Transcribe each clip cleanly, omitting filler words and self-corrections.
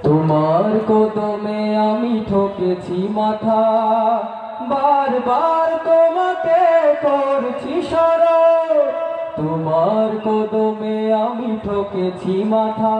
তোমার কদমে আমি ঠকেছি মাথা, বারবার তোমাকে করছি স্মরণ। তোমার কদমে আমি ঠকেছি মাথা,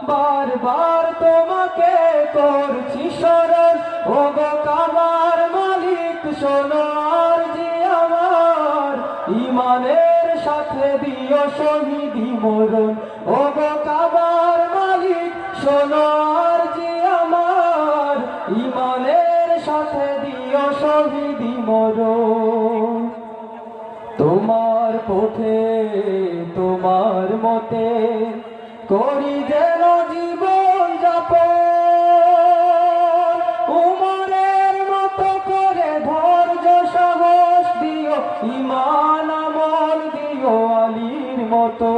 বারবার তোমাকে করছি স্মরণ। ওগো কাবার মালিক শোনো আরজি আমার, ঈমানের সাথে দিও শহীদি মরণ। ওগো কাবার মালিক শোনো আরজি আমার, ঈমানের সাথে দিও শহীদি মরণ। তোমার পথে তোমার মতে করি যেন জীবন যাপন, উমরের মতো করে ধৈর্য সাহস দিও, ঈমান আমল দিও আলীর মতো।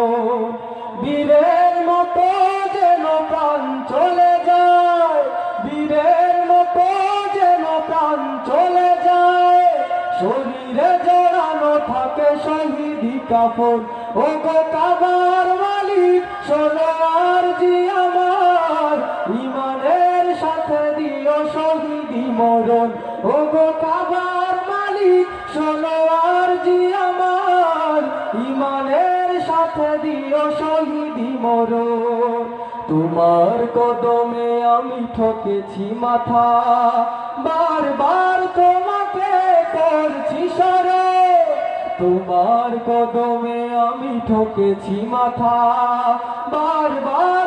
বীরের মতো যেন প্রাণ চলে যায়, বীরের মতো যেন প্রাণ চলে যায়, শরীরে জড়ানো থাকে শহীদি কাফন। ওগো কাবার মালিক শোনো আরজি আমার, ঈমানের সাথে দিও শহীদি মরণ। ওগো কাবার মালিক শোনো আরজি আমার, ঈমানের সাথে দিও শহীদি মরণ। তোমার কদমে আমি ঠকেছি মাথা, বারবার তোমাকে করছি স্মরণ। তোমার কদমে আমি ঠকেছি মাথা, বারবার